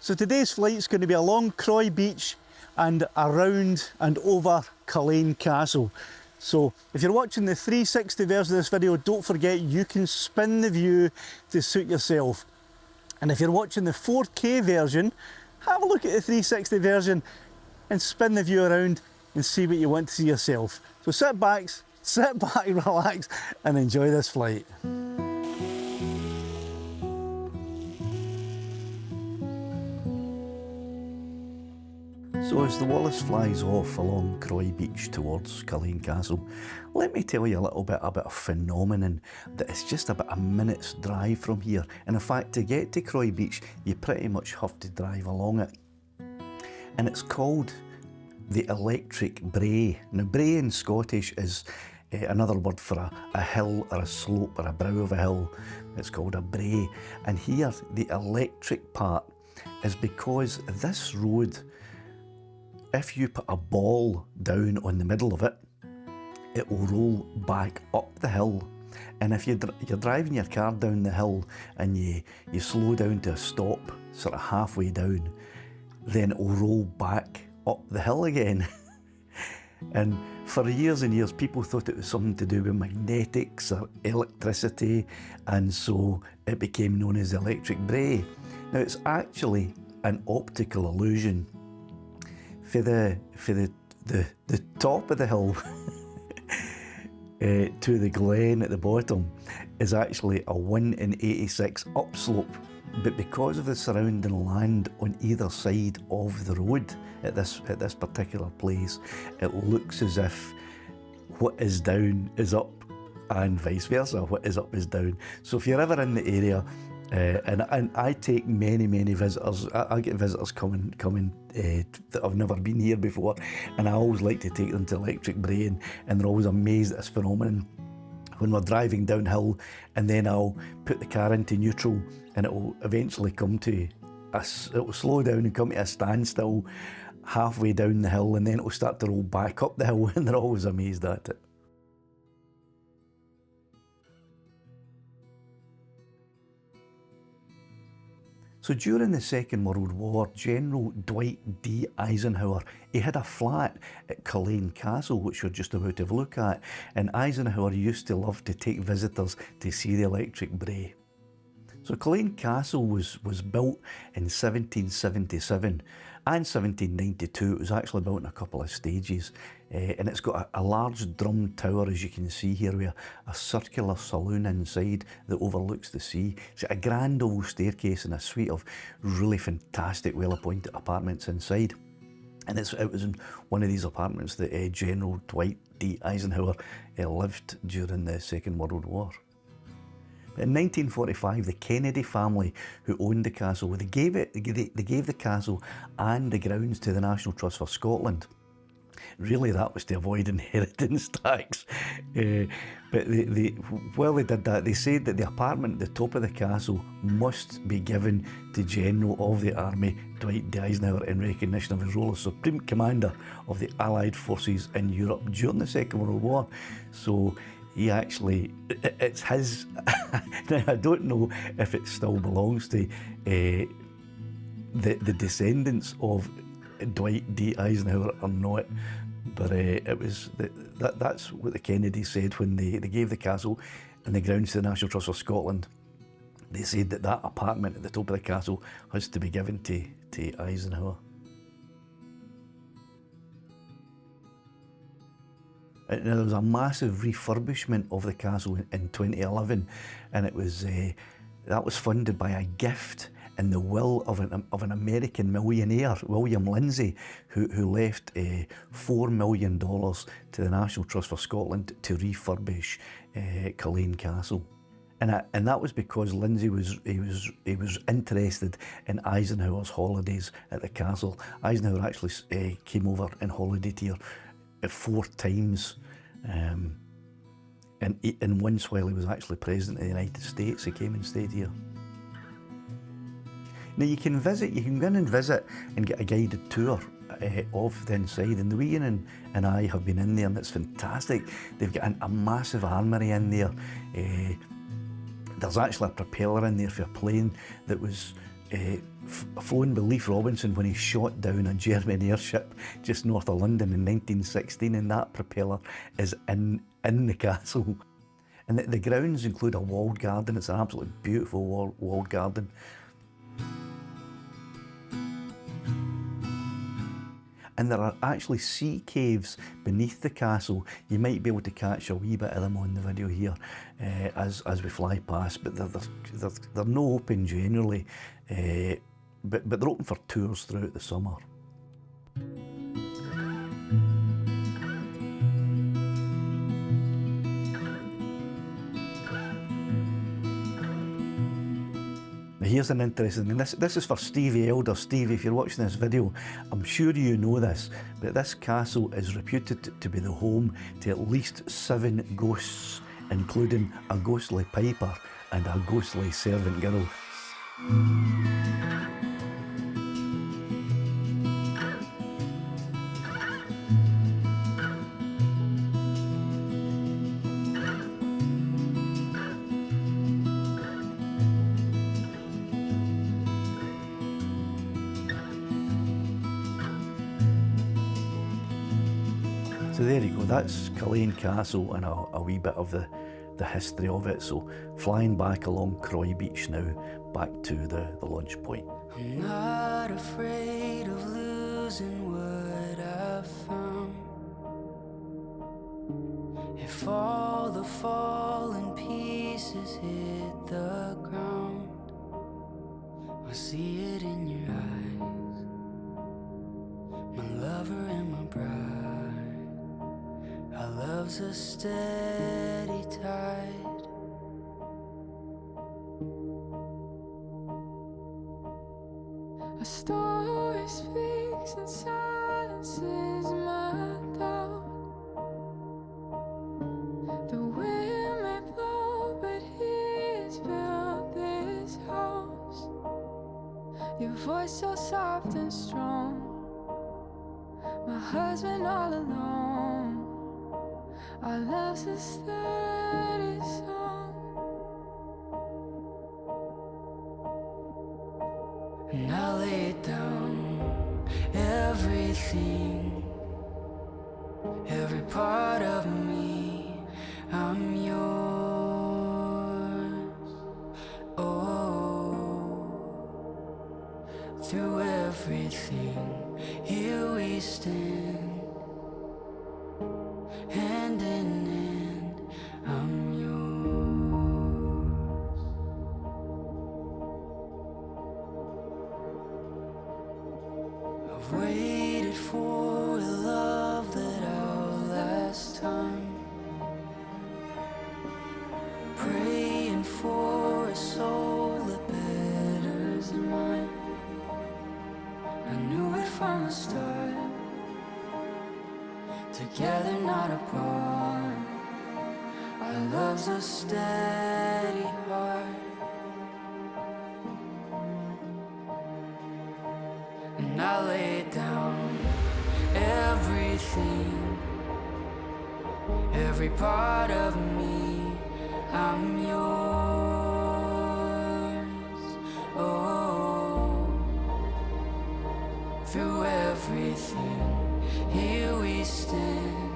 So today's flight is going to be along Croy Beach and around and over Culzean Castle. So if you're watching the 360 version of this video, don't forget you can spin the view to suit yourself. And if you're watching the 4K version, have a look at the 360 version and spin the view around and see what you want to see yourself. So sit back, relax and enjoy this flight. So as the Wallace flies off along Croy Beach towards Culzean Castle, let me tell you a little bit about a phenomenon that is just about a minute's drive from here. And in fact, to get to Croy Beach, you pretty much have to drive along it. And it's called the Electric Brae. Now, brae in Scottish is another word for a hill or a slope or a brow of a hill. It's called a brae. And here, the electric part is because this road, if you put a ball down on the middle of it, it will roll back up the hill. And if you're driving your car down the hill and you slow down to a stop, sort of halfway down, then it will roll back up the hill again. And for years and years, people thought it was something to do with magnetics or electricity, and so it became known as the Electric Brae. Now, it's actually an optical illusion. For the top of the hill to the glen at the bottom is actually a 1 in 86 upslope, but because of the surrounding land on either side of the road at this particular place, it looks as if what is down is up and vice versa, what is up is down. So if you're ever in the area, and I take many visitors. I get visitors coming that have never been here before, and I always like to take them to Electric Brae, and they're always amazed at this phenomenon. When we're driving downhill, and then I'll put the car into neutral, and it will eventually come to it will slow down and come to a standstill halfway down the hill, and then it will start to roll back up the hill, and they're always amazed at it. So during the Second World War, General Dwight D. Eisenhower, he had a flat at Culzean Castle, which you're just about to have a look at, and Eisenhower used to love to take visitors to see the Electric Brae. So Culzean Castle was built in 1777 and 1792. It was actually built in a couple of stages, and it's got a large drum tower, as you can see here, with a circular saloon inside that overlooks the sea. It's got a grand old staircase and a suite of really fantastic, well-appointed apartments inside. And it was in one of these apartments that General Dwight D. Eisenhower lived during the Second World War. In 1945, the Kennedy family, who owned the castle, they gave the castle and the grounds to the National Trust for Scotland. Really, that was to avoid inheritance tax. But while they did that, they said that the apartment at the top of the castle must be given to General of the Army Dwight D. Eisenhower in recognition of his role as Supreme Commander of the Allied forces in Europe during the Second World War. So he actually, it's his. Now, I don't know if it still belongs to the descendants of Dwight D. Eisenhower or not, but it was that's what the Kennedys said when they gave the castle and the grounds to the National Trust for Scotland. They said that apartment at the top of the castle has to be given to Eisenhower. Now, there was a massive refurbishment of the castle in 2011, and it was that was funded by a gift in the will of an American millionaire, William Lindsay, who left $4 million to the National Trust for Scotland to refurbish Culzean Castle. And that was because Lindsay was interested in Eisenhower's holidays at the castle. Eisenhower actually came over and holidayed here 4 times, and once while he was actually President of the United States, he came and stayed here. Now you can go in and visit and get a guided tour of the inside, and the wee and I have been in there, and it's fantastic. They've got a massive armoury in there. There's actually a propeller in there for a plane that was flown by Leif Robinson when he shot down a German airship just north of London in 1916, and that propeller is in the castle. And the grounds include a walled garden. It's an absolutely beautiful walled garden. And there are actually sea caves beneath the castle. You might be able to catch a wee bit of them on the video here as we fly past, but they're not open generally, but they're open for tours throughout the summer. Here's an interesting thing. This is for Stevie Elder. Stevie, if you're watching this video, I'm sure you know this, but this castle is reputed to be the home to at least 7 ghosts, including a ghostly piper and a ghostly servant girl. So there you go, that's Culzean Castle and a wee bit of the history of it. So flying back along Croy Beach now, back to the launch point. I'm not afraid of losing what I've found. If all the fallen pieces hit the ground, I see it in your eyes, my lover and my bride. Our love's a steady tide. A story speaks and silences my doubt. The wind may blow, but he's built this house. Your voice so soft and strong, my husband all alone. Our love's a steady song. And I lay down everything, every part of me, I'm yours. Oh, through everything, here we stand. Hand in hand, I'm yours. I've waited for a love that outlasts time, praying for a soul that betters than mine. I knew it from the start, together not apart. Our love's a steady heart. And I lay down everything, every part of me, I'm yours. Oh, through everything, here we stand,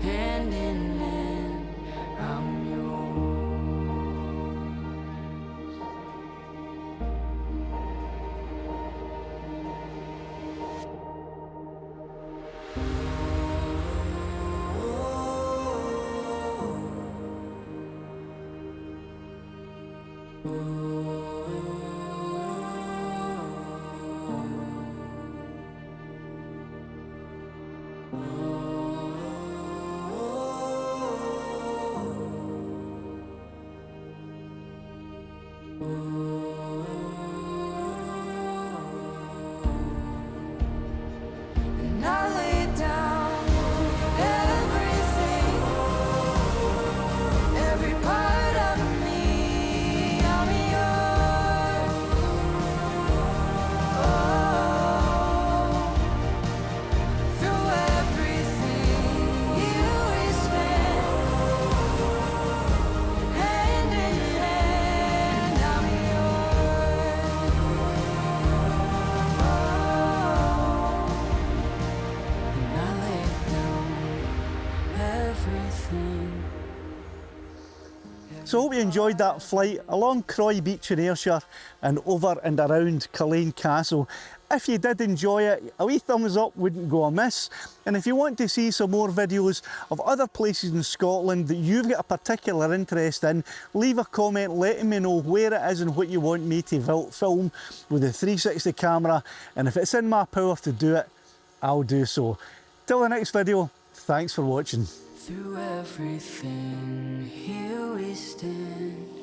hand in hand, I'm yours. And I lay down everything, every part of me, I'm yours. Oh, through everything, here we stand, hand in hand, I'm yours. So I hope you enjoyed that flight along Croy Beach in Ayrshire and over and around Culzean Castle. If you did enjoy it, a wee thumbs up wouldn't go amiss. And if you want to see some more videos of other places in Scotland that you've got a particular interest in, leave a comment letting me know where it is and what you want me to film with the 360 camera. And if it's in my power to do it, I'll do so. Till the next video, thanks for watching. Through everything, here we stand.